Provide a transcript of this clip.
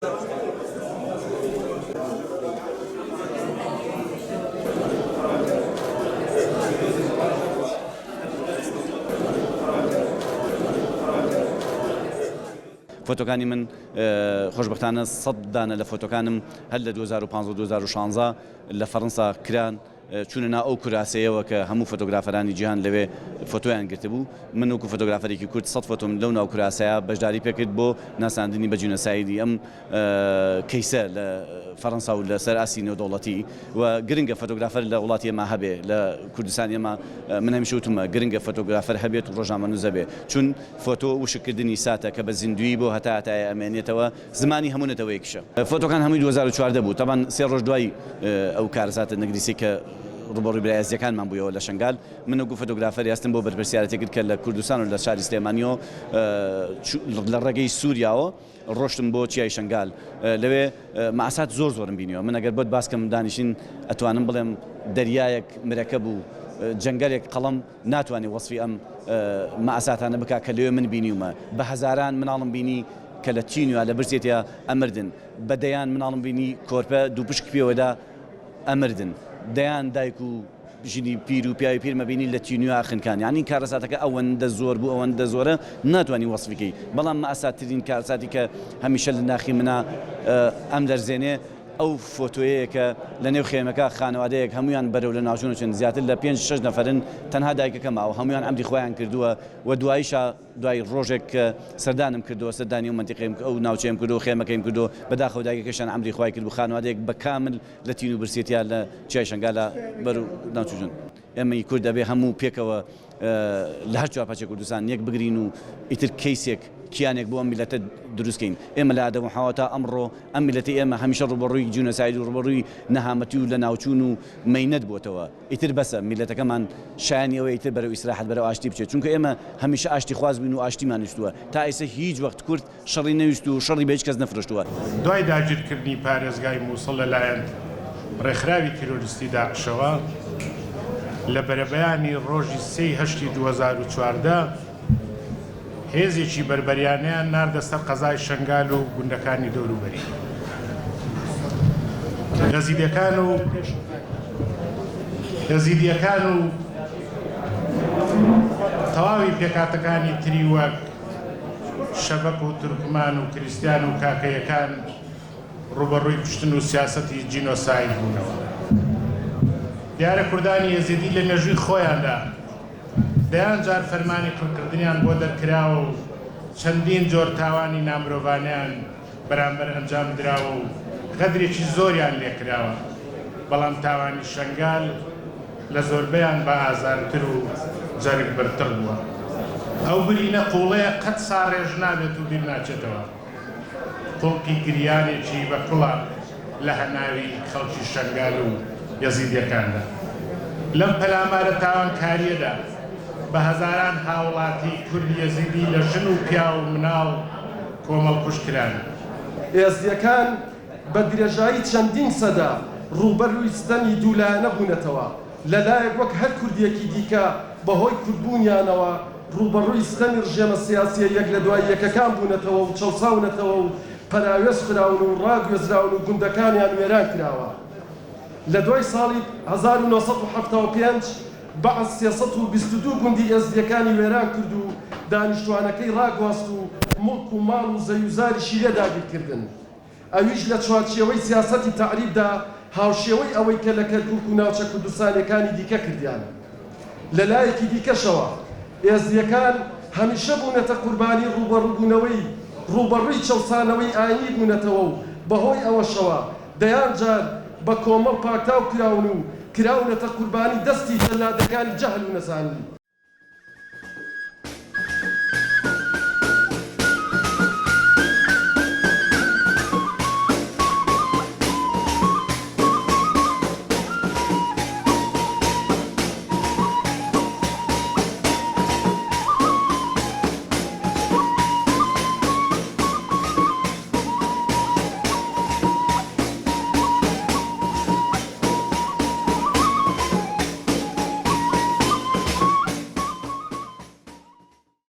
فۆتۆکانی من خۆشبەختانە 100 دانە لە فۆتۆکانم هەر لە 2015-2016 لە فەڕەنسا کران چونە ناو ئەو کوراسەیەوە کە هەموو فۆتۆگرافەرانی جیهان لەوێ فۆتۆیان گرتبوو. من وەکو فۆتۆگرافەرێکی کورد 100 فۆتۆم لەو ناو کوراسەیە بەشداری پێکرد بۆ ناساندنی بە جینۆسایدی ئەم کەیسە لە فەڕەنسا و لەسەر ئاسی نێودەوڵەتی و گرنگە فۆتۆگرافەر لە وڵاتی ئێمە هەبێ لە کوردستانی ئێمە. من هەمیشە وتمە گرنگە فۆتۆگرافەر هەبێت و ڕۆژنامەنووسە بێ، چون فۆتۆ وشکردنی ساتە کە بە زیندوی بۆ هەتایە ئەمێنێتەوە زمانی هەموو نەتەوە یەکیشە. فۆتۆکان هەمووی 2014 بوو، تەمان 3 ڕۆژ دوای ئەو کارزاتە نەگریسی کە ڕوبەڕووی برایەزیەکانمان بوویەوە لە شنگال. من وەکو فۆتۆگرافەر هەستم بۆ بەرپرسیارەتێک کە لە کوردستان و لە شاری سلێمانیەوە لە ڕێگەی سووریاوە ڕۆشتم بۆ چیای شنگال. لەوێ مەعسات زۆرم بینیەوە. من ئەگەر بۆت باسکەم دانیشین ئەتوانم بڵێم دەریایەک مرەکەب و جەنگەلێک قەڵەم ناتوانێت وەصفی ئەم مەعساتانە بکا کە لەوێ من بینیومە. بە هەزاران مناڵم بینی کە لە چینوە لە برسێتە ئەمردن، بەدەیان مناڵم بینی کۆرپە دوو پشک پێوەدا ئەمردن، دەیان دایک و ژنی پیر و پیاوی پیر مەبینی لە تینویا خنکان. یعنی کارەساتەکە ئەوەندە زۆر بوو، ئەوەندە زۆرە ناتوانانی وەصفیکەی. بەڵام مەعساترین کارەساتی کە هەمیشە لە ناخی منە ئەم دەرزێنێ ئەو فۆتۆیەیە کە لە نێو خێمەکە خانەوادەیەک هەمویان بەرەو لە ناوچوون چن زیاتر لە 5-6 نەفرن، تەنها دایکەکە ماوە، هەمویان ئەمری خۆیان کردووە و دواییشە دوای ڕۆژێک کە سەردانم کردووە، سەردانی و منتیقەیم ئەو ناوچەیم کردو و خێمەکەیم کردو، بەداخەوە دایکەکەشان ئەمری خۆی کرد و خانەوادەیەک بە کامل لە تین و برسێتیان لە چای شنگالە بەرەو ناوچوون. ئێمەی کورد دەبێ هەموو پێکەوە لە هەر چوارپاچێک کوردستان یەک بگرین و ئیتر کەیسێک کیانێک بۆ ئەم میلەتە دروستکەین. ئێمە لە ئادەم و حەوا تا ئەمڕۆ ئەم میلەتی ئێمە هەمیشە ڕوبەڕووی جینۆساید و ڕوبەڕووی نەهامەتی و لە ناوچوون و مەینەت بووەتەوە. ئیتر بەسە میلەتەکەمان شایانیەوە ئیتر بەرەو ئیسراحەت بەرەو ئاشتی بچێت، چونکە ئێمە هەمیشە ئاشتی خواز بووین و ئاشتیمان نووسووە. تا ئێستا هیچ وەخت کورد شەڕی نەویست و شەڕی بە هیچ کەس نەفرۆشتووە. دوای داگیرکردنی پارێزگای مووسڵ لەلایەن ڕێکخراوی تیرۆریستی داعشەوە لە بەرەبەیانی ڕۆژی 3/8 2014 هێزێکی بەربەریانیان ناردە سەر قەزای شنگال و گوندەکانی دەوروبەری. یەزیدیەکان و تەواوی پێکاتەکانی تری وەک شەبەک و تورکمان و کریستیان و کاکەیەکان ڕوبەڕووی کوشتن و سیاسەتی جینۆساید بوونەوە. دیارە کوردانی یەزیدی لە مێژووی خۆیاندا دەیان جار فەرمانی کوڕکردنیان بۆ دەرکراوە و چەندین جۆر تاوانی نامرۆڤانیان بەرامبەر ئەنجام دراوە و قەدرێکی زۆریان لێکراوە. بەڵام تاوانی شنگال لە زۆربەیان بە ئازارتر و جەرگ بەرتر بووە. ئەو برینە قوڵەیە قەت ساڕێژ نابێت و بیر ناچێتەوە. قوڵکی گریانێکی بە کوڵە لە هەناوی خەڵکی شنگال و یەزیدیەکاندا. لەم پەلامارە تاوانکاریەدا بە هەزاران هاوڵاتی کورد یەزیدی لە ژن و پیا و مناڵ کۆمەڵ کوشتران. یەزیدیەکان بە درێژایی چەندین سەدا ڕوبەڕووی ستەمی دوولایەنە بوونەتەوە. لەلایەک وەک هەر کوردیەکی دیکە بەهۆی کوردبوونیانەوە ڕوبەڕووی ستەمی ڕژێمە سیاسیە یەک لە دوای یەکەکان بوونەتەوە و چەوساونەتەوە و پەراوێز خراون و ڕاگوێزراون و گوندەکانیان وێران کراوە. لە دوای ساڵی 1975 بەعەز 322 گوندی یەزیدیەکانی وێران کرد و دانیشتوانەکەی ڕاگواست و مڵک و ماڵ و زەویزاریشی لێ داگیرکردن. ئەویش لە چوارچێوەی سیاسەتی تەعریبدا هاوشێوەی ئەوەی کە لە کەرکووک و ناوچە کوردستانیەکانی دیکە کردیان. لە لایەکی دیکەشەوە یەزیدیەکان هەمیشە بوونەتە قوربانی ڕوبەڕووی چەوسانەوەی ئاینی بوونەتەوە و بەهۆی ئەوەشەوە دەیان جار بە کۆمەڵ پاکتاو کراون و کراونەتە قوربانی دەستی جەلادەکانی جەهل و نەزانی.